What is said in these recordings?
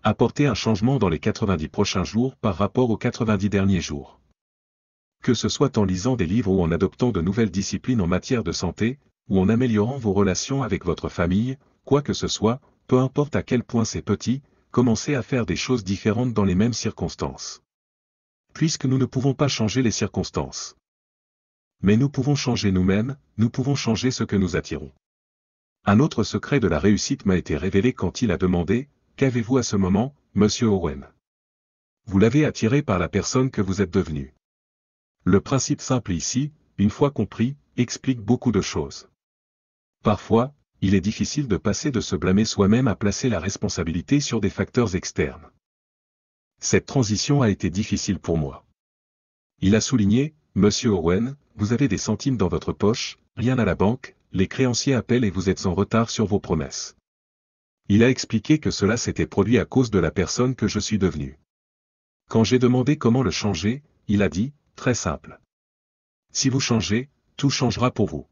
Apporter un changement dans les 90 prochains jours par rapport aux 90 derniers jours. Que ce soit en lisant des livres ou en adoptant de nouvelles disciplines en matière de santé, ou en améliorant vos relations avec votre famille, quoi que ce soit, peu importe à quel point c'est petit, commencez à faire des choses différentes dans les mêmes circonstances. Puisque nous ne pouvons pas changer les circonstances. Mais nous pouvons changer nous-mêmes, nous pouvons changer ce que nous attirons. Un autre secret de la réussite m'a été révélé quand il a demandé « Qu'avez-vous à ce moment, Monsieur Owen ?» Vous l'avez attiré par la personne que vous êtes devenu. Le principe simple ici, une fois compris, explique beaucoup de choses. Parfois, il est difficile de passer de se blâmer soi-même à placer la responsabilité sur des facteurs externes. Cette transition a été difficile pour moi. Il a souligné, Monsieur Owen, vous avez des centimes dans votre poche, rien à la banque, les créanciers appellent et vous êtes en retard sur vos promesses. Il a expliqué que cela s'était produit à cause de la personne que je suis devenu. Quand j'ai demandé comment le changer, il a dit, très simple. Si vous changez, tout changera pour vous.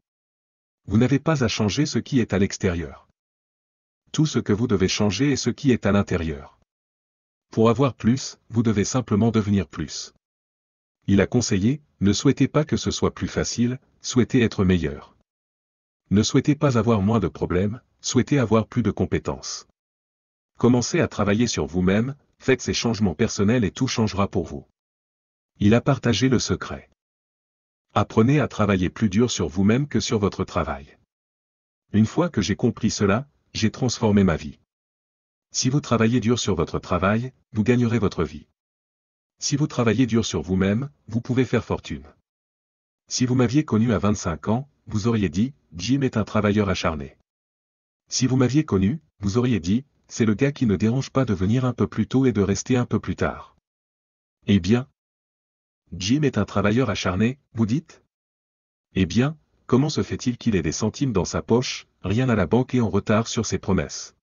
Vous n'avez pas à changer ce qui est à l'extérieur. Tout ce que vous devez changer est ce qui est à l'intérieur. Pour avoir plus, vous devez simplement devenir plus. Il a conseillé, ne souhaitez pas que ce soit plus facile, souhaitez être meilleur. Ne souhaitez pas avoir moins de problèmes, souhaitez avoir plus de compétences. Commencez à travailler sur vous-même, faites ces changements personnels et tout changera pour vous. Il a partagé le secret. Apprenez à travailler plus dur sur vous-même que sur votre travail. Une fois que j'ai compris cela, j'ai transformé ma vie. Si vous travaillez dur sur votre travail, vous gagnerez votre vie. Si vous travaillez dur sur vous-même, vous pouvez faire fortune. Si vous m'aviez connu à 25 ans, vous auriez dit, Jim est un travailleur acharné. Si vous m'aviez connu, vous auriez dit, c'est le gars qui ne dérange pas de venir un peu plus tôt et de rester un peu plus tard. Eh bien, Jim est un travailleur acharné, vous dites? Eh bien, comment se fait-il qu'il ait des centimes dans sa poche, rien à la banque et en retard sur ses promesses?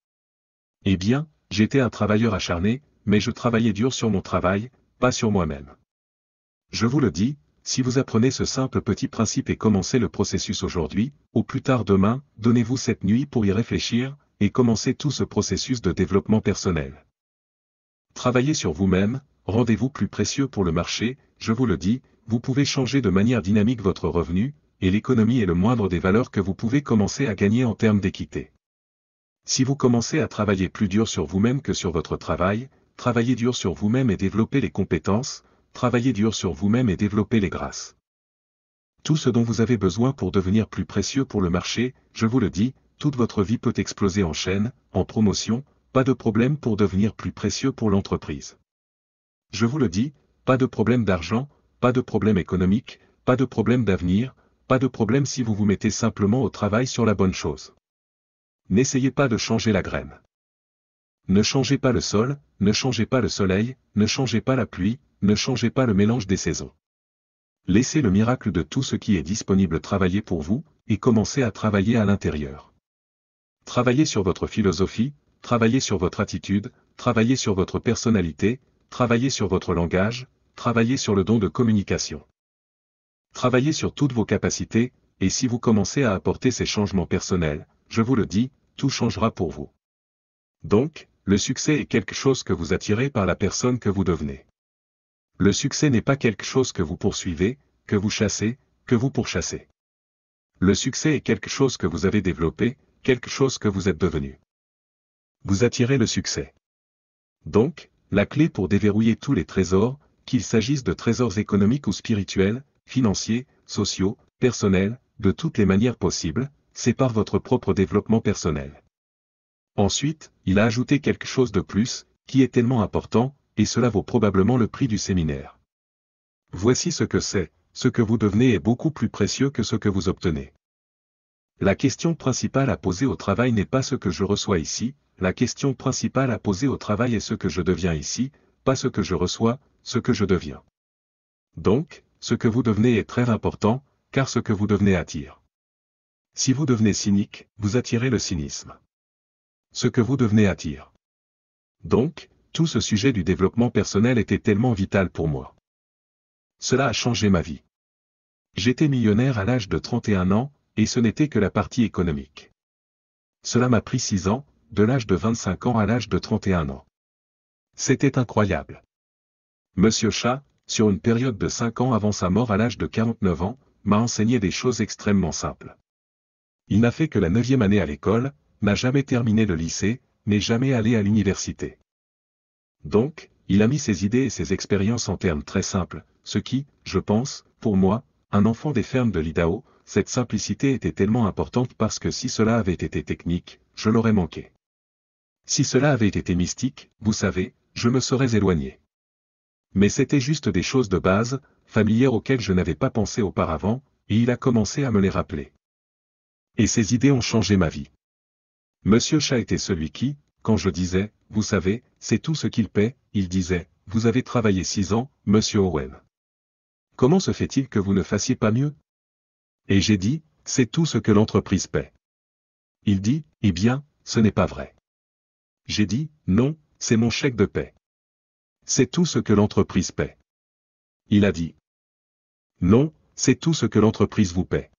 Eh bien, j'étais un travailleur acharné, mais je travaillais dur sur mon travail, pas sur moi-même. Je vous le dis, si vous apprenez ce simple petit principe et commencez le processus aujourd'hui, au plus tard demain, donnez-vous cette nuit pour y réfléchir, et commencez tout ce processus de développement personnel. Travaillez sur vous-même, rendez-vous plus précieux pour le marché, je vous le dis, vous pouvez changer de manière dynamique votre revenu, et l'économie est le moindre des valeurs que vous pouvez commencer à gagner en termes d'équité. Si vous commencez à travailler plus dur sur vous-même que sur votre travail, travaillez dur sur vous-même et développez les compétences, travaillez dur sur vous-même et développez les grâces. Tout ce dont vous avez besoin pour devenir plus précieux pour le marché, je vous le dis, toute votre vie peut exploser en chaîne, en promotion, pas de problème pour devenir plus précieux pour l'entreprise. Je vous le dis, pas de problème d'argent, pas de problème économique, pas de problème d'avenir, pas de problème si vous vous mettez simplement au travail sur la bonne chose. N'essayez pas de changer la graine. Ne changez pas le sol, ne changez pas le soleil, ne changez pas la pluie, ne changez pas le mélange des saisons. Laissez le miracle de tout ce qui est disponible travailler pour vous, et commencez à travailler à l'intérieur. Travaillez sur votre philosophie, travaillez sur votre attitude, travaillez sur votre personnalité, travaillez sur votre langage, travaillez sur le don de communication. Travaillez sur toutes vos capacités, et si vous commencez à apporter ces changements personnels, je vous le dis, tout changera pour vous. Donc, le succès est quelque chose que vous attirez par la personne que vous devenez. Le succès n'est pas quelque chose que vous poursuivez, que vous chassez, que vous pourchassez. Le succès est quelque chose que vous avez développé, quelque chose que vous êtes devenu. Vous attirez le succès. Donc, la clé pour déverrouiller tous les trésors, qu'il s'agisse de trésors économiques ou spirituels, financiers, sociaux, personnels, de toutes les manières possibles, c'est par votre propre développement personnel. Ensuite, il a ajouté quelque chose de plus, qui est tellement important, et cela vaut probablement le prix du séminaire. Voici ce que c'est, ce que vous devenez est beaucoup plus précieux que ce que vous obtenez. La question principale à poser au travail n'est pas ce que je reçois ici, la question principale à poser au travail est ce que je deviens ici, pas ce que je reçois, ce que je deviens. Donc, ce que vous devenez est très important, car ce que vous devenez attire. Si vous devenez cynique, vous attirez le cynisme. Ce que vous devenez attire. Donc, tout ce sujet du développement personnel était tellement vital pour moi. Cela a changé ma vie. J'étais millionnaire à l'âge de 31 ans, et ce n'était que la partie économique. Cela m'a pris 6 ans, de l'âge de 25 ans à l'âge de 31 ans. C'était incroyable. Monsieur Cha, sur une période de 5 ans avant sa mort à l'âge de 49 ans, m'a enseigné des choses extrêmement simples. Il n'a fait que la 9e année à l'école, n'a jamais terminé le lycée, n'est jamais allé à l'université. Donc, il a mis ses idées et ses expériences en termes très simples, ce qui, je pense, pour moi, un enfant des fermes de l'Idaho, cette simplicité était tellement importante parce que si cela avait été technique, je l'aurais manqué. Si cela avait été mystique, vous savez, je me serais éloigné. Mais c'était juste des choses de base, familières auxquelles je n'avais pas pensé auparavant, et il a commencé à me les rappeler. Et ces idées ont changé ma vie. Monsieur Cha était celui qui, quand je disais, vous savez, c'est tout ce qu'il paie, il disait, vous avez travaillé 6 ans, monsieur Owen. Comment se fait-il que vous ne fassiez pas mieux? Et j'ai dit, c'est tout ce que l'entreprise paie. Il dit, eh bien, ce n'est pas vrai. J'ai dit, non, c'est mon chèque de paie. C'est tout ce que l'entreprise paie. Il a dit, non, c'est tout ce que l'entreprise vous paie.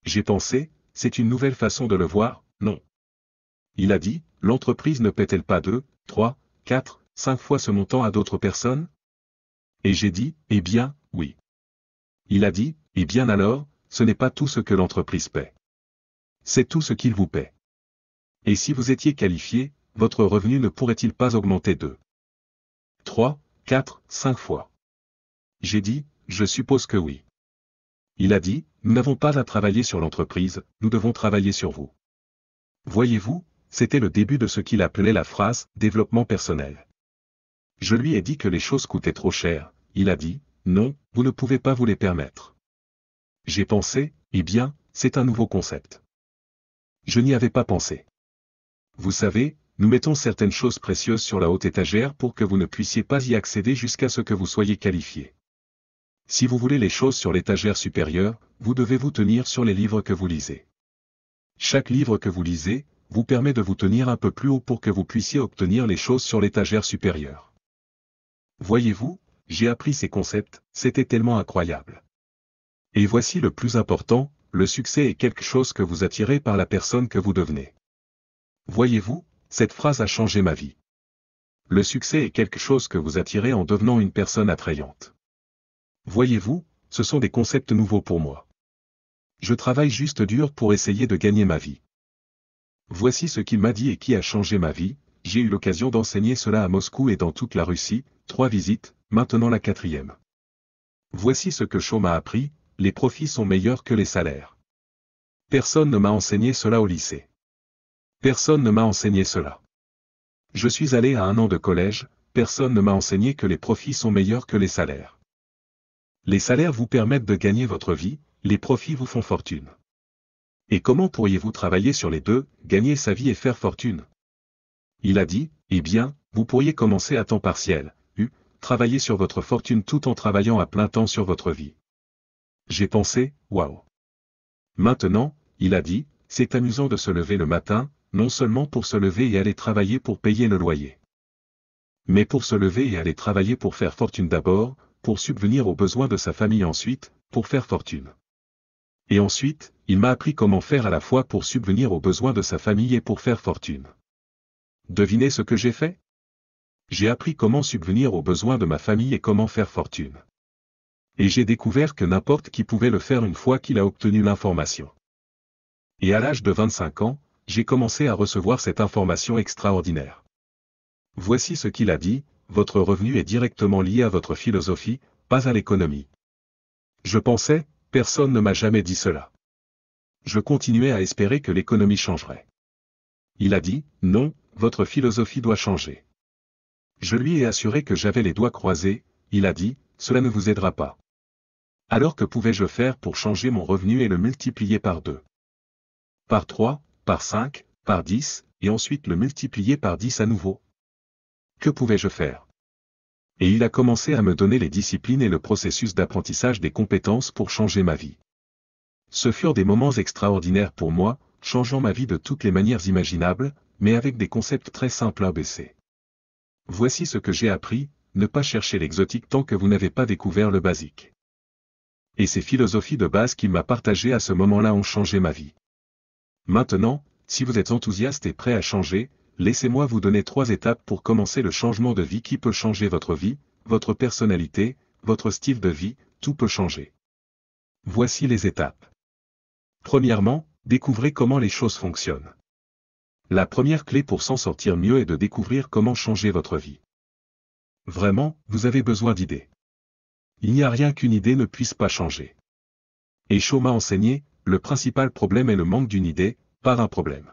J'ai pensé, c'est une nouvelle façon de le voir, non. Il a dit, l'entreprise ne paie-t-elle pas 2, 3, 4, 5 fois ce montant à d'autres personnes? Et j'ai dit, eh bien, oui. Il a dit, eh bien alors, ce n'est pas tout ce que l'entreprise paie. C'est tout ce qu'il vous paie. Et si vous étiez qualifié, votre revenu ne pourrait-il pas augmenter 2, 3, 4, 5 fois? J'ai dit, je suppose que oui. Il a dit, nous n'avons pas à travailler sur l'entreprise, nous devons travailler sur vous. Voyez-vous, c'était le début de ce qu'il appelait la phrase « développement personnel ». Je lui ai dit que les choses coûtaient trop cher, il a dit, non, vous ne pouvez pas vous les permettre. J'ai pensé, eh bien, c'est un nouveau concept. Je n'y avais pas pensé. Vous savez, nous mettons certaines choses précieuses sur la haute étagère pour que vous ne puissiez pas y accéder jusqu'à ce que vous soyez qualifié. Si vous voulez les choses sur l'étagère supérieure, vous devez vous tenir sur les livres que vous lisez. Chaque livre que vous lisez, vous permet de vous tenir un peu plus haut pour que vous puissiez obtenir les choses sur l'étagère supérieure. Voyez-vous, j'ai appris ces concepts, c'était tellement incroyable. Et voici le plus important, le succès est quelque chose que vous attirez par la personne que vous devenez. Voyez-vous, cette phrase a changé ma vie. Le succès est quelque chose que vous attirez en devenant une personne attrayante. Voyez-vous, ce sont des concepts nouveaux pour moi. Je travaille juste dur pour essayer de gagner ma vie. Voici ce qu'il m'a dit et qui a changé ma vie, j'ai eu l'occasion d'enseigner cela à Moscou et dans toute la Russie, 3 visites, maintenant la 4e. Voici ce que Cho m'a appris, les profits sont meilleurs que les salaires. Personne ne m'a enseigné cela au lycée. Personne ne m'a enseigné cela. Je suis allé à 1 an de collège, personne ne m'a enseigné que les profits sont meilleurs que les salaires. Les salaires vous permettent de gagner votre vie, les profits vous font fortune. Et comment pourriez-vous travailler sur les deux, gagner sa vie et faire fortune? Il a dit, eh bien, vous pourriez commencer à temps partiel, travailler sur votre fortune tout en travaillant à plein temps sur votre vie. J'ai pensé, waouh. Maintenant, il a dit, c'est amusant de se lever le matin, non seulement pour se lever et aller travailler pour payer le loyer. Mais pour se lever et aller travailler pour faire fortune d'abord, pour subvenir aux besoins de sa famille ensuite, pour faire fortune. Et ensuite, il m'a appris comment faire à la fois pour subvenir aux besoins de sa famille et pour faire fortune. Devinez ce que j'ai fait? J'ai appris comment subvenir aux besoins de ma famille et comment faire fortune. Et j'ai découvert que n'importe qui pouvait le faire une fois qu'il a obtenu l'information. Et à l'âge de 25 ans, j'ai commencé à recevoir cette information extraordinaire. Voici ce qu'il a dit, votre revenu est directement lié à votre philosophie, pas à l'économie. Je pensais, personne ne m'a jamais dit cela. Je continuais à espérer que l'économie changerait. Il a dit, non, votre philosophie doit changer. Je lui ai assuré que j'avais les doigts croisés, il a dit, cela ne vous aidera pas. Alors que pouvais-je faire pour changer mon revenu et le multiplier par 2? Par 3, par 5, par 10, et ensuite le multiplier par 10 à nouveau? Que pouvais-je faire? Et il a commencé à me donner les disciplines et le processus d'apprentissage des compétences pour changer ma vie. Ce furent des moments extraordinaires pour moi, changeant ma vie de toutes les manières imaginables, mais avec des concepts très simples à baisser. Voici ce que j'ai appris, ne pas chercher l'exotique tant que vous n'avez pas découvert le basique. Et ces philosophies de base qu'il m'a partagées à ce moment-là ont changé ma vie. Maintenant, si vous êtes enthousiaste et prêt à changer, laissez-moi vous donner 3 étapes pour commencer le changement de vie qui peut changer votre vie, votre personnalité, votre style de vie, tout peut changer. Voici les étapes. Premièrement, découvrez comment les choses fonctionnent. La première clé pour s'en sortir mieux est de découvrir comment changer votre vie. Vraiment, vous avez besoin d'idées. Il n'y a rien qu'une idée ne puisse pas changer. Et Shaw m'a enseigné, le principal problème est le manque d'une idée, pas un problème.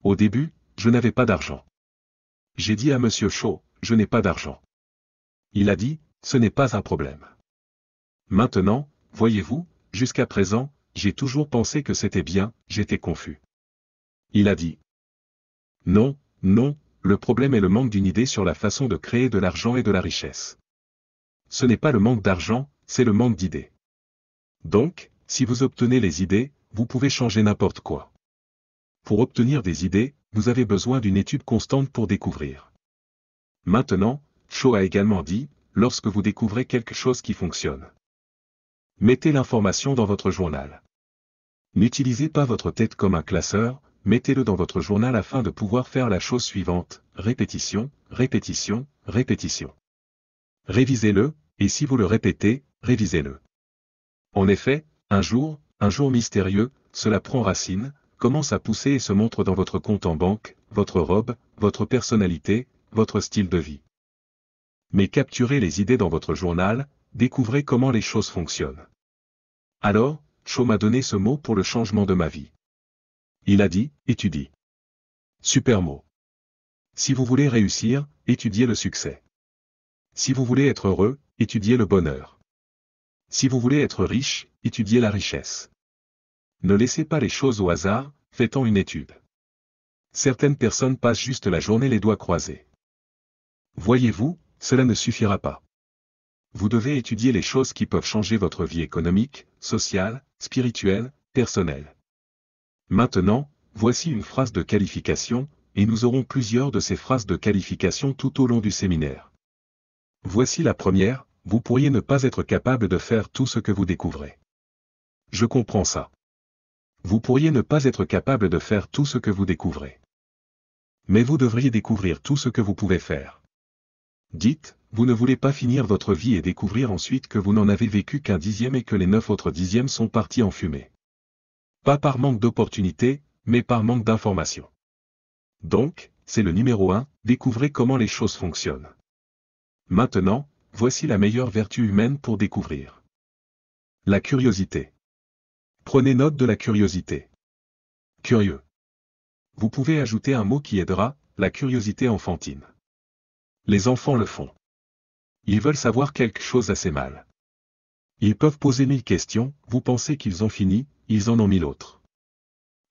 Au début, je n'avais pas d'argent. J'ai dit à Monsieur Shaw, je n'ai pas d'argent. Il a dit, ce n'est pas un problème. Maintenant, voyez-vous, jusqu'à présent, j'ai toujours pensé que c'était bien, j'étais confus. Il a dit. Non, non, le problème est le manque d'une idée sur la façon de créer de l'argent et de la richesse. Ce n'est pas le manque d'argent, c'est le manque d'idées. Donc, si vous obtenez les idées, vous pouvez changer n'importe quoi. Pour obtenir des idées, vous avez besoin d'une étude constante pour découvrir. Maintenant, Shaw a également dit, lorsque vous découvrez quelque chose qui fonctionne, mettez l'information dans votre journal. N'utilisez pas votre tête comme un classeur, mettez-le dans votre journal afin de pouvoir faire la chose suivante, répétition, répétition, répétition. Révisez-le, et si vous le répétez, révisez-le. En effet, un jour mystérieux, cela prend racine, commence à pousser et se montre dans votre compte en banque, votre robe, votre personnalité, votre style de vie. Mais capturez les idées dans votre journal, découvrez comment les choses fonctionnent. Alors, Shaw m'a donné ce mot pour le changement de ma vie. Il a dit, étudie. Super mot. Si vous voulez réussir, étudiez le succès. Si vous voulez être heureux, étudiez le bonheur. Si vous voulez être riche, étudiez la richesse. Ne laissez pas les choses au hasard, faites-en une étude. Certaines personnes passent juste la journée les doigts croisés. Voyez-vous, cela ne suffira pas. Vous devez étudier les choses qui peuvent changer votre vie économique, sociale, spirituelle, personnelle. Maintenant, voici une phrase de qualification, et nous aurons plusieurs de ces phrases de qualification tout au long du séminaire. Voici la première, vous pourriez ne pas être capable de faire tout ce que vous découvrez. Je comprends ça. Vous pourriez ne pas être capable de faire tout ce que vous découvrez. Mais vous devriez découvrir tout ce que vous pouvez faire. Dites, vous ne voulez pas finir votre vie et découvrir ensuite que vous n'en avez vécu qu'un dixième et que les 9 autres dixièmes sont partis en fumée. Pas par manque d'opportunité, mais par manque d'information. Donc, c'est le numéro 1, découvrez comment les choses fonctionnent. Maintenant, voici la meilleure vertu humaine pour découvrir. La curiosité. Prenez note de la curiosité. Curieux. Vous pouvez ajouter un mot qui aidera, la curiosité enfantine. Les enfants le font. Ils veulent savoir quelque chose assez mal. Ils peuvent poser 1000 questions, vous pensez qu'ils ont fini, ils en ont 1000 autres.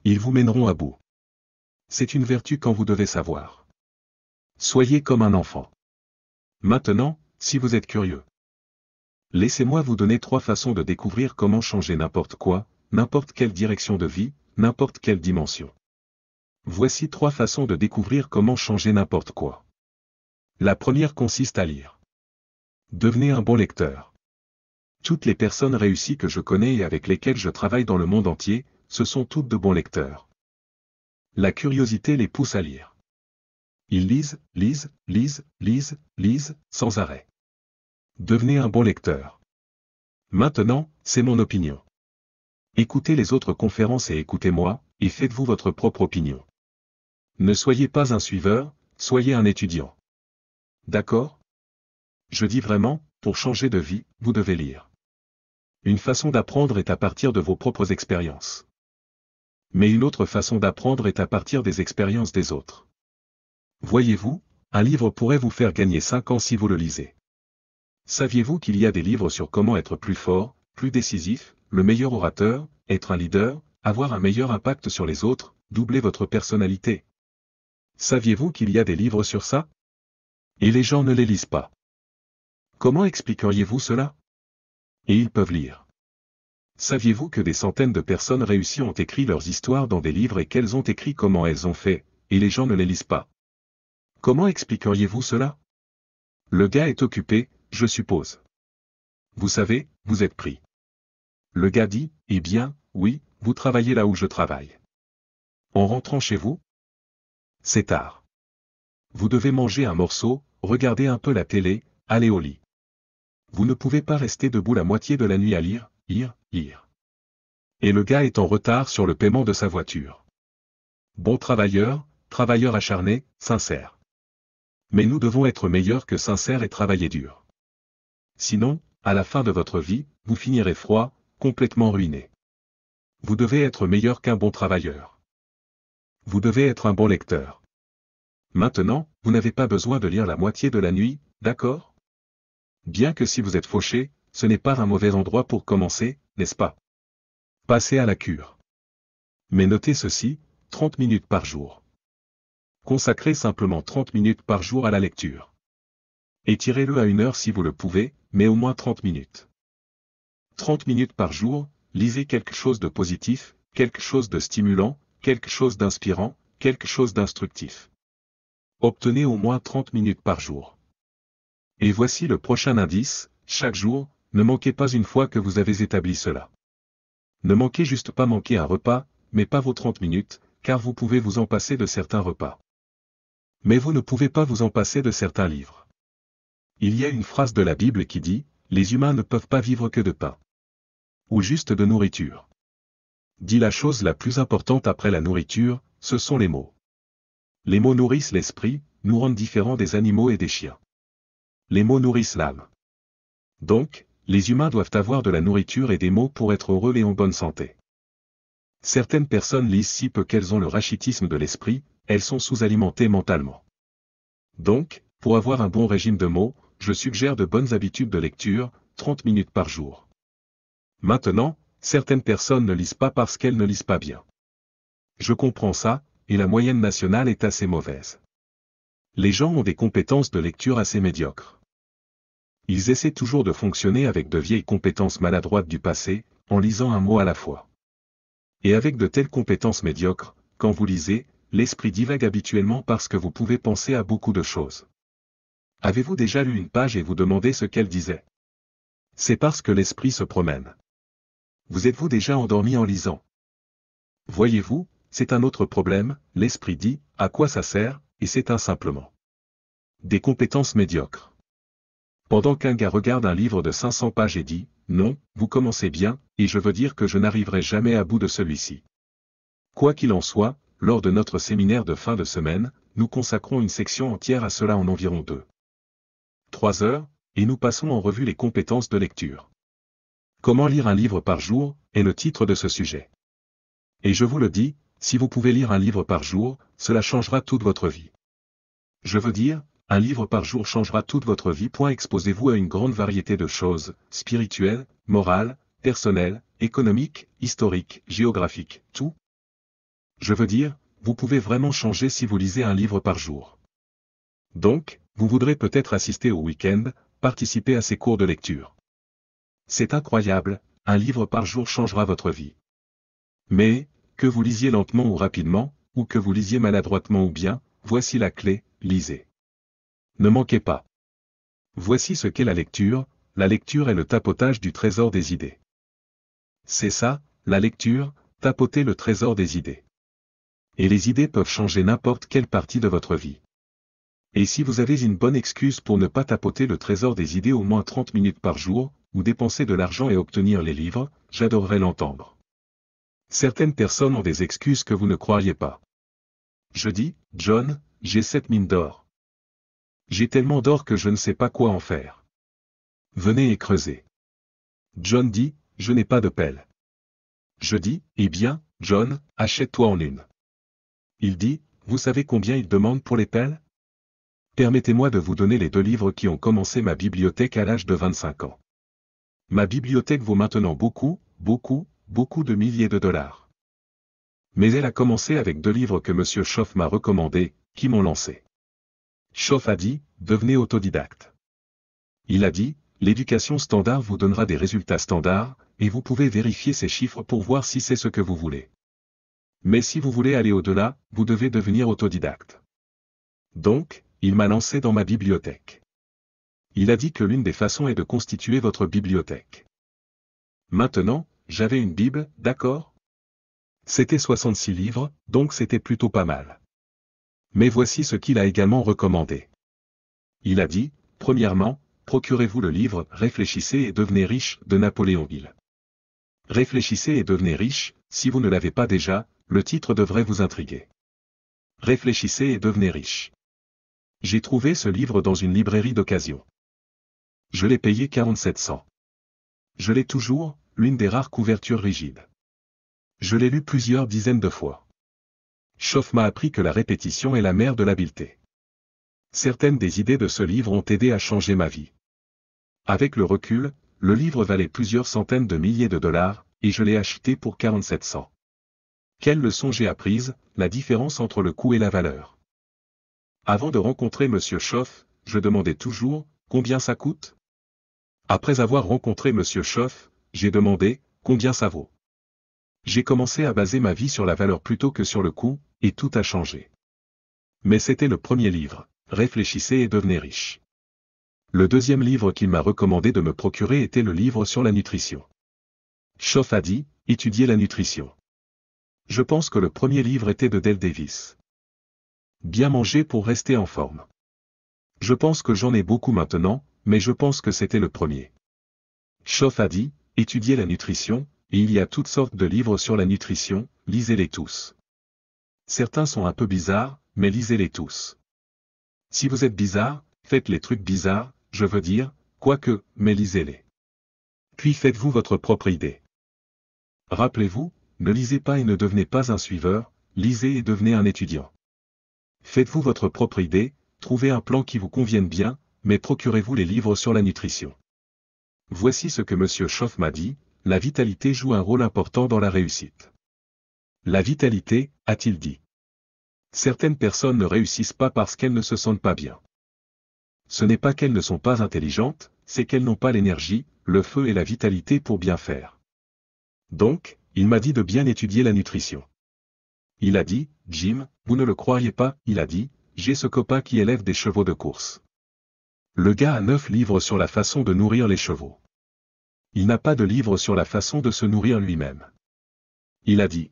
Ils vous mèneront à bout. C'est une vertu quand vous devez savoir. Soyez comme un enfant. Maintenant, si vous êtes curieux, laissez-moi vous donner 3 façons de découvrir comment changer n'importe quoi, n'importe quelle direction de vie, n'importe quelle dimension. Voici 3 façons de découvrir comment changer n'importe quoi. La première consiste à lire. Devenez un bon lecteur. Toutes les personnes réussies que je connais et avec lesquelles je travaille dans le monde entier, ce sont toutes de bons lecteurs. La curiosité les pousse à lire. Ils lisent, lisent, lisent, lisent, lisent, sans arrêt. Devenez un bon lecteur. Maintenant, c'est mon opinion. Écoutez les autres conférences et écoutez-moi, et faites-vous votre propre opinion. Ne soyez pas un suiveur, soyez un étudiant. D'accord? Je dis vraiment, pour changer de vie, vous devez lire. Une façon d'apprendre est à partir de vos propres expériences. Mais une autre façon d'apprendre est à partir des expériences des autres. Voyez-vous, un livre pourrait vous faire gagner 5 ans si vous le lisez. Saviez-vous qu'il y a des livres sur comment être plus fort, plus décisif, le meilleur orateur, être un leader, avoir un meilleur impact sur les autres, doubler votre personnalité? Saviez-vous qu'il y a des livres sur ça? Et les gens ne les lisent pas. Comment expliqueriez-vous cela? Et ils peuvent lire. Saviez-vous que des centaines de personnes réussies ont écrit leurs histoires dans des livres et qu'elles ont écrit comment elles ont fait, et les gens ne les lisent pas? Comment expliqueriez-vous cela? Le gars est occupé, je suppose. Vous savez, vous êtes pris. Le gars dit, eh bien, oui, vous travaillez là où je travaille. En rentrant chez vous? c'est tard. Vous devez manger un morceau, regarder un peu la télé, aller au lit. Vous ne pouvez pas rester debout la moitié de la nuit à lire. Et le gars est en retard sur le paiement de sa voiture. Bon travailleur acharné, sincère. Mais nous devons être meilleurs que sincères et travailler dur. Sinon, à la fin de votre vie, vous finirez froid, complètement ruiné. Vous devez être meilleur qu'un bon travailleur. Vous devez être un bon lecteur. Maintenant, vous n'avez pas besoin de lire la moitié de la nuit, d'accord? Bien que si vous êtes fauché, ce n'est pas un mauvais endroit pour commencer, n'est-ce pas? Passez à la cure. Mais notez ceci, 30 minutes par jour. Consacrez simplement 30 minutes par jour à la lecture. Étirez-le à 1 heure si vous le pouvez, mais au moins 30 minutes. 30 minutes par jour, lisez quelque chose de positif, quelque chose de stimulant, quelque chose d'inspirant, quelque chose d'instructif. Obtenez au moins 30 minutes par jour. Et voici le prochain indice, chaque jour, ne manquez pas une fois que vous avez établi cela. Ne manquez juste pas manquer un repas, mais pas vos 30 minutes, car vous pouvez vous en passer de certains repas. Mais vous ne pouvez pas vous en passer de certains livres. Il y a une phrase de la Bible qui dit, « Les humains ne peuvent pas vivre que de pain. » Ou juste de nourriture. Dit la chose la plus importante après la nourriture, ce sont les mots. Les mots nourrissent l'esprit, nous rendent différents des animaux et des chiens. Les mots nourrissent l'âme. Donc, les humains doivent avoir de la nourriture et des mots pour être heureux et en bonne santé. Certaines personnes lisent si peu qu'elles ont le rachitisme de l'esprit, elles sont sous-alimentées mentalement. Donc, pour avoir un bon régime de mots, je suggère de bonnes habitudes de lecture, 30 minutes par jour. Maintenant, certaines personnes ne lisent pas parce qu'elles ne lisent pas bien. Je comprends ça, et la moyenne nationale est assez mauvaise. Les gens ont des compétences de lecture assez médiocres. Ils essaient toujours de fonctionner avec de vieilles compétences maladroites du passé, en lisant un mot à la fois. Et avec de telles compétences médiocres, quand vous lisez, l'esprit divague habituellement parce que vous pouvez penser à beaucoup de choses. Avez-vous déjà lu une page et vous demandez ce qu'elle disait? C'est parce que l'esprit se promène. Vous êtes-vous déjà endormi en lisant? Voyez-vous, c'est un autre problème, l'esprit dit, à quoi ça sert, et s'éteint simplement. Des compétences médiocres. Pendant qu'un gars regarde un livre de 500 pages et dit, non, vous commencez bien, et je veux dire que je n'arriverai jamais à bout de celui-ci. Quoi qu'il en soit, lors de notre séminaire de fin de semaine, nous consacrons une section entière à cela en environ 2-3 heures, et nous passons en revue les compétences de lecture. Comment lire un livre par jour, est le titre de ce sujet. Et je vous le dis, si vous pouvez lire un livre par jour, cela changera toute votre vie. Je veux dire, un livre par jour changera toute votre vie. Exposez-vous à une grande variété de choses, spirituelles, morales, personnelles, économiques, historiques, géographiques, tout. Je veux dire, vous pouvez vraiment changer si vous lisez un livre par jour. Donc, vous voudrez peut-être assister au week-end, participer à ces cours de lecture. C'est incroyable, un livre par jour changera votre vie. Mais, que vous lisiez lentement ou rapidement, ou que vous lisiez maladroitement ou bien, voici la clé, lisez. Ne manquez pas. Voici ce qu'est la lecture est le tapotage du trésor des idées. C'est ça, la lecture, tapoter le trésor des idées. Et les idées peuvent changer n'importe quelle partie de votre vie. Et si vous avez une bonne excuse pour ne pas tapoter le trésor des idées au moins 30 minutes par jour, ou dépenser de l'argent et obtenir les livres, j'adorerais l'entendre. Certaines personnes ont des excuses que vous ne croiriez pas. Je dis, John, j'ai 7 mines d'or. J'ai tellement d'or que je ne sais pas quoi en faire. Venez et creusez. John dit, je n'ai pas de pelle. Je dis, eh bien, John, achète-toi en une. Il dit, vous savez combien il demande pour les pelles? Permettez-moi de vous donner les 2 livres qui ont commencé ma bibliothèque à l'âge de 25 ans. Ma bibliothèque vaut maintenant beaucoup de milliers de dollars. Mais elle a commencé avec 2 livres que M. Schoff m'a recommandés, qui m'ont lancé. Schoff a dit, devenez autodidacte. Il a dit, l'éducation standard vous donnera des résultats standards, et vous pouvez vérifier ces chiffres pour voir si c'est ce que vous voulez. Mais si vous voulez aller au-delà, vous devez devenir autodidacte. Donc, il m'a lancé dans ma bibliothèque. Il a dit que l'une des façons est de constituer votre bibliothèque. Maintenant, j'avais une Bible, d'accord? C'était 66 livres, donc c'était plutôt pas mal. Mais voici ce qu'il a également recommandé. Il a dit, premièrement, procurez-vous le livre « Réfléchissez et devenez riche » de Napoléon Hill. Réfléchissez et devenez riche, si vous ne l'avez pas déjà, le titre devrait vous intriguer. Réfléchissez et devenez riche. J'ai trouvé ce livre dans une librairie d'occasion. Je l'ai payé 47 cents. Je l'ai toujours, l'une des rares couvertures rigides. Je l'ai lu plusieurs dizaines de fois. Schoff m'a appris que la répétition est la mère de l'habileté. Certaines des idées de ce livre ont aidé à changer ma vie. Avec le recul, le livre valait plusieurs centaines de milliers de dollars, et je l'ai acheté pour 47 cents. Quelle leçon j'ai apprise, la différence entre le coût et la valeur. Avant de rencontrer M. Schoff, je demandais toujours, combien ça coûte? Après avoir rencontré M. Schoff, j'ai demandé, combien ça vaut? J'ai commencé à baser ma vie sur la valeur plutôt que sur le coût, et tout a changé. Mais c'était le premier livre, Réfléchissez et devenez riche. Le deuxième livre qu'il m'a recommandé de me procurer était le livre sur la nutrition. Schoff a dit, étudiez la nutrition. Je pense que le premier livre était de Dale Davis. Bien manger pour rester en forme. Je pense que j'en ai beaucoup maintenant, mais je pense que c'était le premier. Schoff a dit, étudiez la nutrition, et il y a toutes sortes de livres sur la nutrition, lisez-les tous. Certains sont un peu bizarres, mais lisez-les tous. Si vous êtes bizarre, faites les trucs bizarres, je veux dire, quoique, mais lisez-les. Puis faites-vous votre propre idée. Rappelez-vous, ne lisez pas et ne devenez pas un suiveur, lisez et devenez un étudiant. Faites-vous votre propre idée, trouvez un plan qui vous convienne bien, mais procurez-vous les livres sur la nutrition. Voici ce que M. Schoff m'a dit, la vitalité joue un rôle important dans la réussite. La vitalité, a-t-il dit. Certaines personnes ne réussissent pas parce qu'elles ne se sentent pas bien. Ce n'est pas qu'elles ne sont pas intelligentes, c'est qu'elles n'ont pas l'énergie, le feu et la vitalité pour bien faire. Donc, il m'a dit de bien étudier la nutrition. Il a dit, Jim, vous ne le croiriez pas, il a dit, j'ai ce copain qui élève des chevaux de course. Le gars a 9 livres sur la façon de nourrir les chevaux. Il n'a pas de livre sur la façon de se nourrir lui-même. Il a dit.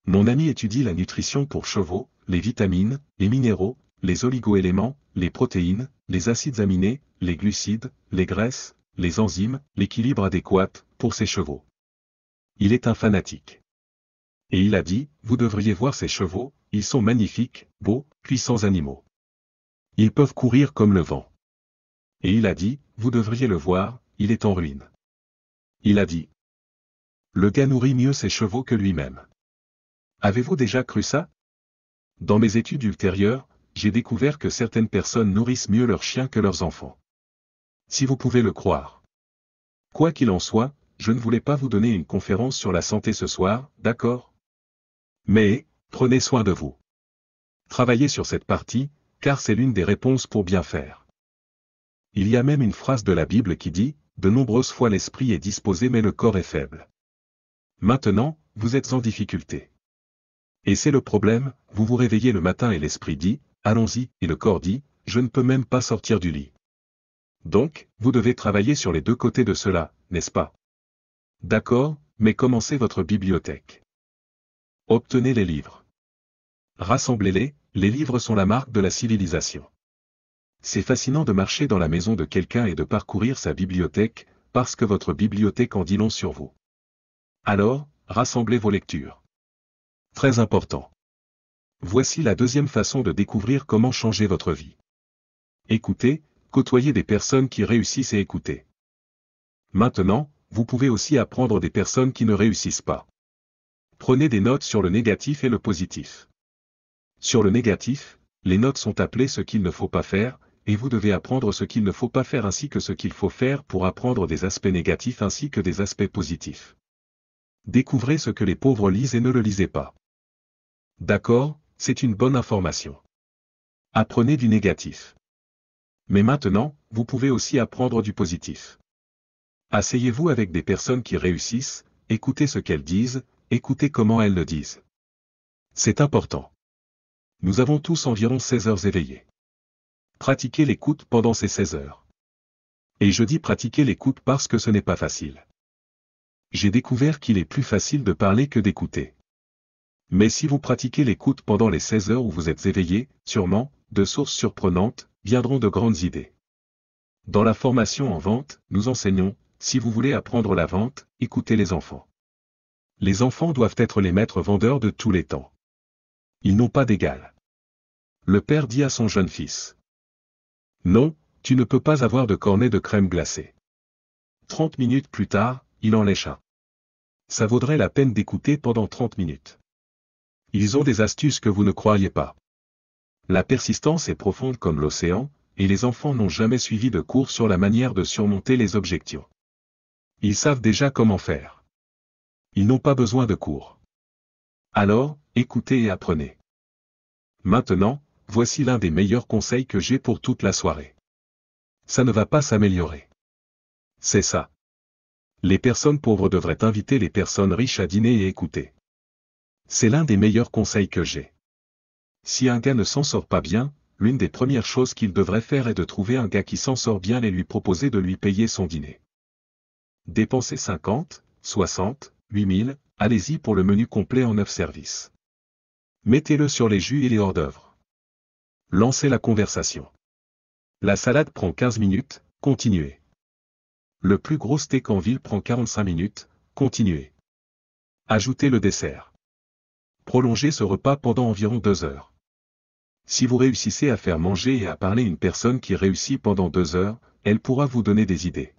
Mon ami étudie la nutrition pour chevaux, les vitamines, les minéraux, les oligo-éléments, les protéines, les acides aminés, les glucides, les graisses, les enzymes, l'équilibre adéquat, pour ses chevaux. Il est un fanatique. Et il a dit, vous devriez voir ces chevaux, ils sont magnifiques, beaux, puissants animaux. Ils peuvent courir comme le vent. Et il a dit, vous devriez le voir, il est en ruine. Il a dit. Le gars nourrit mieux ses chevaux que lui-même. Avez-vous déjà cru ça? Dans mes études ultérieures, j'ai découvert que certaines personnes nourrissent mieux leurs chiens que leurs enfants. Si vous pouvez le croire. Quoi qu'il en soit, je ne voulais pas vous donner une conférence sur la santé ce soir, d'accord? Mais, prenez soin de vous. Travaillez sur cette partie, car c'est l'une des réponses pour bien faire. Il y a même une phrase de la Bible qui dit, de nombreuses fois l'esprit est disposé mais le corps est faible. Maintenant, vous êtes en difficulté. Et c'est le problème, vous vous réveillez le matin et l'esprit dit, allons-y, et le corps dit, je ne peux même pas sortir du lit. Donc, vous devez travailler sur les deux côtés de cela, n'est-ce pas? D'accord, mais commencez votre bibliothèque. Obtenez les livres. Rassemblez-les, les livres sont la marque de la civilisation. C'est fascinant de marcher dans la maison de quelqu'un et de parcourir sa bibliothèque, parce que votre bibliothèque en dit long sur vous. Alors, rassemblez vos lectures. Très important. Voici la deuxième façon de découvrir comment changer votre vie. Écoutez, côtoyez des personnes qui réussissent et écoutez. Maintenant, vous pouvez aussi apprendre des personnes qui ne réussissent pas. Prenez des notes sur le négatif et le positif. Sur le négatif, les notes sont appelées ce qu'il ne faut pas faire, et vous devez apprendre ce qu'il ne faut pas faire ainsi que ce qu'il faut faire pour apprendre des aspects négatifs ainsi que des aspects positifs. Découvrez ce que les pauvres lisent et ne le lisez pas. D'accord, c'est une bonne information. Apprenez du négatif. Mais maintenant, vous pouvez aussi apprendre du positif. Asseyez-vous avec des personnes qui réussissent, écoutez ce qu'elles disent, écoutez comment elles le disent. C'est important. Nous avons tous environ 16 heures éveillées. Pratiquez l'écoute pendant ces 16 heures. Et je dis pratiquer l'écoute parce que ce n'est pas facile. J'ai découvert qu'il est plus facile de parler que d'écouter. Mais si vous pratiquez l'écoute pendant les 16 heures où vous êtes éveillé, sûrement, de sources surprenantes, viendront de grandes idées. Dans la formation en vente, nous enseignons, si vous voulez apprendre la vente, écoutez les enfants. Les enfants doivent être les maîtres vendeurs de tous les temps. Ils n'ont pas d'égal. Le père dit à son jeune fils. Non, tu ne peux pas avoir de cornet de crème glacée. 30 minutes plus tard, il en lèche un. Ça vaudrait la peine d'écouter pendant 30 minutes. Ils ont des astuces que vous ne croiriez pas. La persistance est profonde comme l'océan, et les enfants n'ont jamais suivi de cours sur la manière de surmonter les objections. Ils savent déjà comment faire. Ils n'ont pas besoin de cours. Alors, écoutez et apprenez. Maintenant, voici l'un des meilleurs conseils que j'ai pour toute la soirée. Ça ne va pas s'améliorer. C'est ça. Les personnes pauvres devraient inviter les personnes riches à dîner et écouter. C'est l'un des meilleurs conseils que j'ai. Si un gars ne s'en sort pas bien, l'une des premières choses qu'il devrait faire est de trouver un gars qui s'en sort bien et lui proposer de lui payer son dîner. Dépensez 50, 60, 8000, allez-y pour le menu complet en 9 services. Mettez-le sur les jus et les hors-d'œuvre. Lancez la conversation. La salade prend 15 minutes, continuez. Le plus gros steak en ville prend 45 minutes, continuez. Ajoutez le dessert. Prolongez ce repas pendant environ 2 heures. Si vous réussissez à faire manger et à parler une personne qui réussit pendant 2 heures, elle pourra vous donner des idées.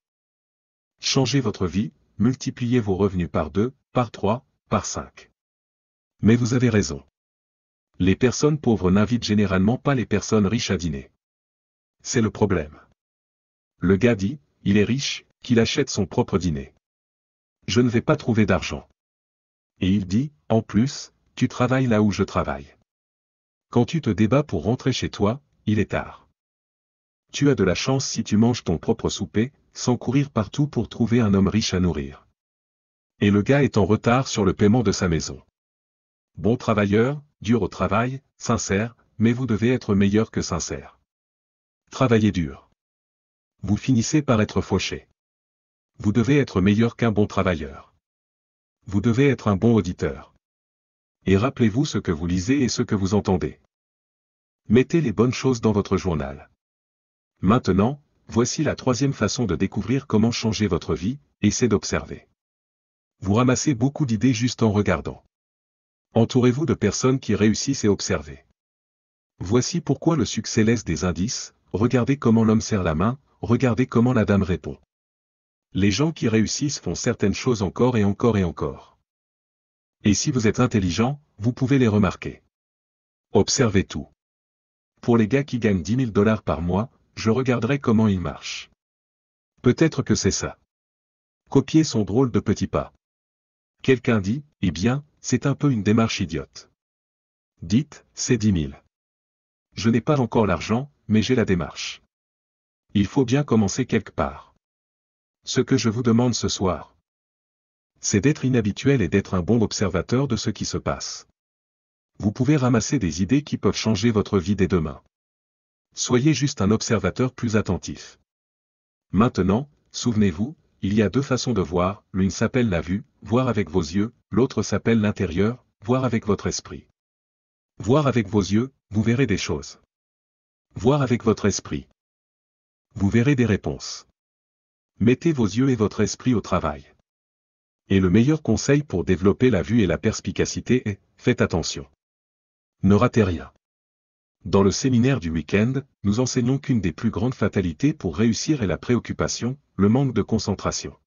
Changez votre vie, multipliez vos revenus par 2, par 3, par 5. Mais vous avez raison. Les personnes pauvres n'invitent généralement pas les personnes riches à dîner. C'est le problème. Le gars dit, il est riche, qu'il achète son propre dîner. Je ne vais pas trouver d'argent. Et il dit, en plus, tu travailles là où je travaille. Quand tu te débats pour rentrer chez toi, il est tard. Tu as de la chance si tu manges ton propre souper, sans courir partout pour trouver un homme riche à nourrir. Et le gars est en retard sur le paiement de sa maison. Bon travailleur, dur au travail, sincère, mais vous devez être meilleur que sincère. Travaillez dur. Vous finissez par être fauché. Vous devez être meilleur qu'un bon travailleur. Vous devez être un bon auditeur. Et rappelez-vous ce que vous lisez et ce que vous entendez. Mettez les bonnes choses dans votre journal. Maintenant, voici la troisième façon de découvrir comment changer votre vie, et c'est d'observer. Vous ramassez beaucoup d'idées juste en regardant. Entourez-vous de personnes qui réussissent et observez. Voici pourquoi le succès laisse des indices, regardez comment l'homme serre la main, regardez comment la dame répond. Les gens qui réussissent font certaines choses encore et encore et encore. Et si vous êtes intelligent, vous pouvez les remarquer. Observez tout. Pour les gars qui gagnent 10 000 $ par mois, je regarderai comment ils marchent. Peut-être que c'est ça. Copier son drôle de petits pas. Quelqu'un dit, eh bien, c'est un peu une démarche idiote. Dites, c'est 10 000. Je n'ai pas encore l'argent, mais j'ai la démarche. Il faut bien commencer quelque part. Ce que je vous demande ce soir, c'est d'être inhabituel et d'être un bon observateur de ce qui se passe. Vous pouvez ramasser des idées qui peuvent changer votre vie dès demain. Soyez juste un observateur plus attentif. Maintenant, souvenez-vous, il y a deux façons de voir, l'une s'appelle la vue, voir avec vos yeux, l'autre s'appelle l'intérieur, voir avec votre esprit. Voir avec vos yeux, vous verrez des choses. Voir avec votre esprit. Vous verrez des réponses. Mettez vos yeux et votre esprit au travail. Et le meilleur conseil pour développer la vue et la perspicacité est, faites attention. Ne ratez rien. Dans le séminaire du week-end, nous enseignons qu'une des plus grandes fatalités pour réussir est la préoccupation, le manque de concentration.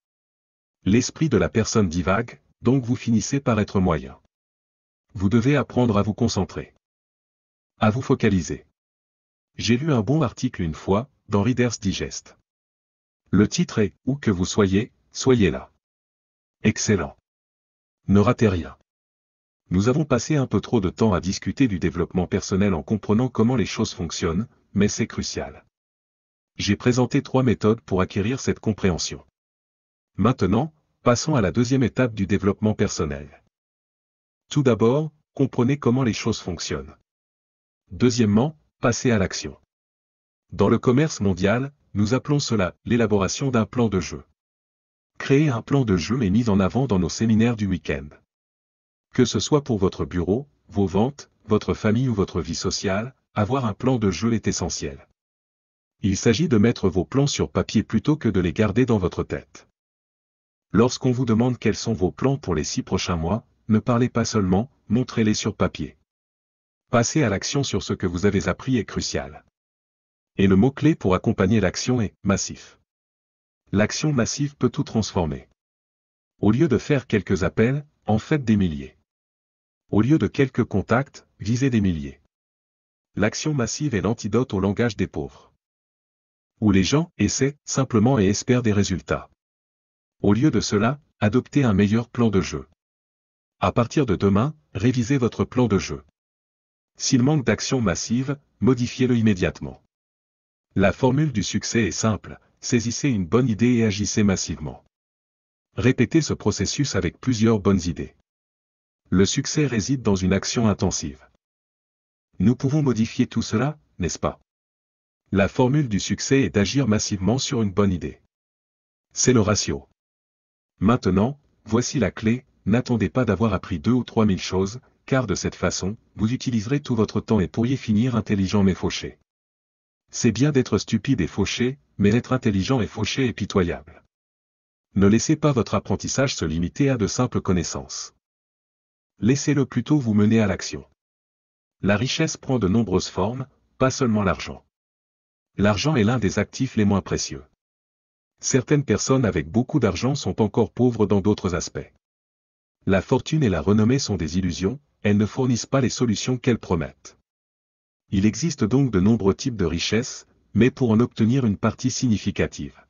L'esprit de la personne divague, donc vous finissez par être moyen. Vous devez apprendre à vous concentrer. À vous focaliser. J'ai lu un bon article une fois, dans Reader's Digest. Le titre est « Où que vous soyez, soyez là ». Excellent. Ne ratez rien. Nous avons passé un peu trop de temps à discuter du développement personnel en comprenant comment les choses fonctionnent, mais c'est crucial. J'ai présenté 3 méthodes pour acquérir cette compréhension. Maintenant, passons à la deuxième étape du développement personnel. Tout d'abord, comprenez comment les choses fonctionnent. Deuxièmement, passez à l'action. Dans le commerce mondial, nous appelons cela l'élaboration d'un plan de jeu. Créer un plan de jeu est mis en avant dans nos séminaires du week-end. Que ce soit pour votre bureau, vos ventes, votre famille ou votre vie sociale, avoir un plan de jeu est essentiel. Il s'agit de mettre vos plans sur papier plutôt que de les garder dans votre tête. Lorsqu'on vous demande quels sont vos plans pour les 6 prochains mois, ne parlez pas seulement, montrez-les sur papier. Passer à l'action sur ce que vous avez appris est crucial. Et le mot-clé pour accompagner l'action est « massif ». L'action massive peut tout transformer. Au lieu de faire quelques appels, en faites des milliers. Au lieu de quelques contacts, visez des milliers. L'action massive est l'antidote au langage des pauvres. Où les gens essaient simplement et espèrent des résultats. Au lieu de cela, adoptez un meilleur plan de jeu. À partir de demain, révisez votre plan de jeu. S'il manque d'action massive, modifiez-le immédiatement. La formule du succès est simple, saisissez une bonne idée et agissez massivement. Répétez ce processus avec plusieurs bonnes idées. Le succès réside dans une action intensive. Nous pouvons modifier tout cela, n'est-ce pas? La formule du succès est d'agir massivement sur une bonne idée. C'est le ratio. Maintenant, voici la clé, n'attendez pas d'avoir appris 2 ou 3 000 choses, car de cette façon, vous utiliserez tout votre temps et pourriez finir intelligent mais fauché. C'est bien d'être stupide et fauché, mais être intelligent et fauché est pitoyable. Ne laissez pas votre apprentissage se limiter à de simples connaissances. Laissez-le plutôt vous mener à l'action. La richesse prend de nombreuses formes, pas seulement l'argent. L'argent est l'un des actifs les moins précieux. Certaines personnes avec beaucoup d'argent sont encore pauvres dans d'autres aspects. La fortune et la renommée sont des illusions, elles ne fournissent pas les solutions qu'elles promettent. Il existe donc de nombreux types de richesses, mais pour en obtenir une partie significative,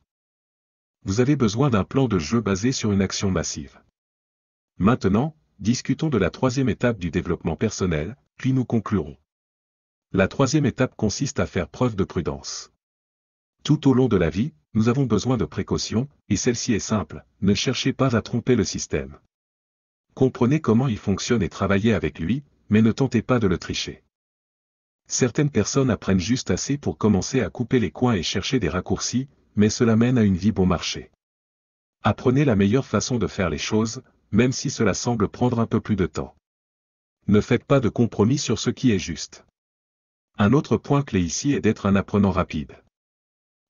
vous avez besoin d'un plan de jeu basé sur une action massive. Maintenant, discutons de la 3e étape du développement personnel, puis nous conclurons. La 3e étape consiste à faire preuve de prudence. Tout au long de la vie, nous avons besoin de précautions, et celle-ci est simple, ne cherchez pas à tromper le système. Comprenez comment il fonctionne et travaillez avec lui, mais ne tentez pas de le tricher. Certaines personnes apprennent juste assez pour commencer à couper les coins et chercher des raccourcis, mais cela mène à une vie bon marché. Apprenez la meilleure façon de faire les choses, même si cela semble prendre un peu plus de temps. Ne faites pas de compromis sur ce qui est juste. Un autre point clé ici est d'être un apprenant rapide.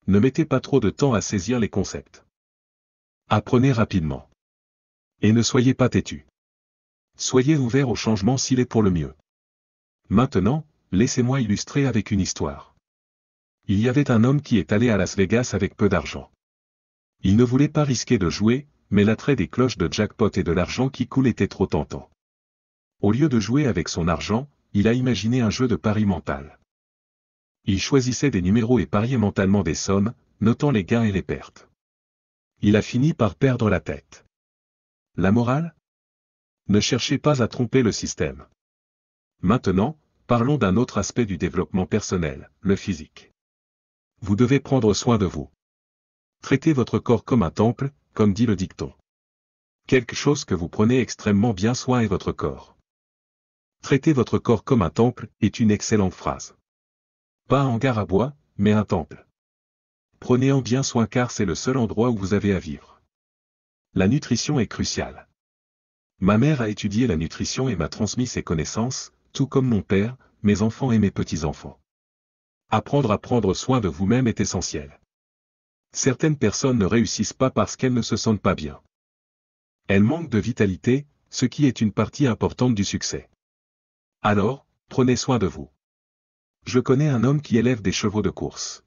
Ne mettez pas trop de temps à saisir les concepts. Apprenez rapidement. Et ne soyez pas têtu. Soyez ouvert au changement s'il est pour le mieux. Maintenant, laissez-moi illustrer avec une histoire. Il y avait un homme qui est allé à Las Vegas avec peu d'argent. Il ne voulait pas risquer de jouer, mais l'attrait des cloches de jackpot et de l'argent qui coule était trop tentant. Au lieu de jouer avec son argent, il a imaginé un jeu de pari mental. Il choisissait des numéros et pariait mentalement des sommes, notant les gains et les pertes. Il a fini par perdre la tête. La morale? Ne cherchez pas à tromper le système. Maintenant, parlons d'un autre aspect du développement personnel, le physique. Vous devez prendre soin de vous. Traitez votre corps comme un temple, comme dit le dicton. Quelque chose que vous prenez extrêmement bien soin est votre corps. Traitez votre corps comme un temple est une excellente phrase. Pas un hangar à bois, mais un temple. Prenez-en bien soin car c'est le seul endroit où vous avez à vivre. La nutrition est cruciale. Ma mère a étudié la nutrition et m'a transmis ses connaissances, tout comme mon père, mes enfants et mes petits-enfants. Apprendre à prendre soin de vous-même est essentiel. Certaines personnes ne réussissent pas parce qu'elles ne se sentent pas bien. Elles manquent de vitalité, ce qui est une partie importante du succès. Alors, prenez soin de vous. Je connais un homme qui élève des chevaux de course.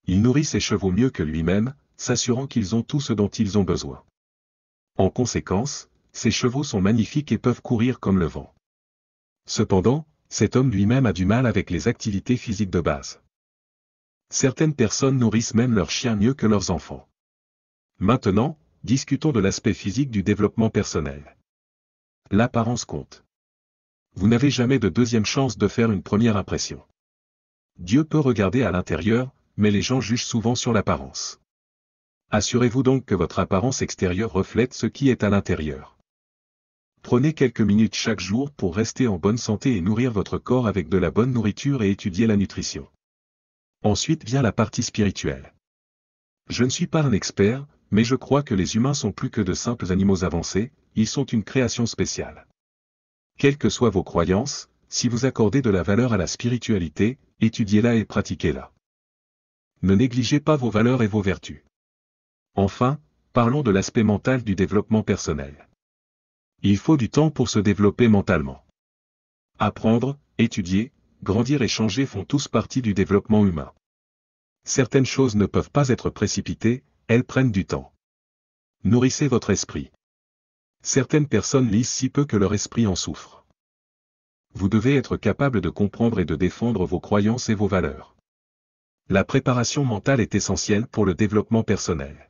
Il nourrit ses chevaux mieux que lui-même, s'assurant qu'ils ont tout ce dont ils ont besoin. En conséquence, ces chevaux sont magnifiques et peuvent courir comme le vent. Cependant, cet homme lui-même a du mal avec les activités physiques de base. Certaines personnes nourrissent même leurs chiens mieux que leurs enfants. Maintenant, discutons de l'aspect physique du développement personnel. L'apparence compte. Vous n'avez jamais de deuxième chance de faire une première impression. Dieu peut regarder à l'intérieur, mais les gens jugent souvent sur l'apparence. Assurez-vous donc que votre apparence extérieure reflète ce qui est à l'intérieur. Prenez quelques minutes chaque jour pour rester en bonne santé et nourrir votre corps avec de la bonne nourriture et étudier la nutrition. Ensuite vient la partie spirituelle. Je ne suis pas un expert, mais je crois que les humains sont plus que de simples animaux avancés, ils sont une création spéciale. Quelles que soient vos croyances, si vous accordez de la valeur à la spiritualité, étudiez-la et pratiquez-la. Ne négligez pas vos valeurs et vos vertus. Enfin, parlons de l'aspect mental du développement personnel. Il faut du temps pour se développer mentalement. Apprendre, étudier, grandir et changer font tous partie du développement humain. Certaines choses ne peuvent pas être précipitées, elles prennent du temps. Nourrissez votre esprit. Certaines personnes lisent si peu que leur esprit en souffre. Vous devez être capable de comprendre et de défendre vos croyances et vos valeurs. La préparation mentale est essentielle pour le développement personnel.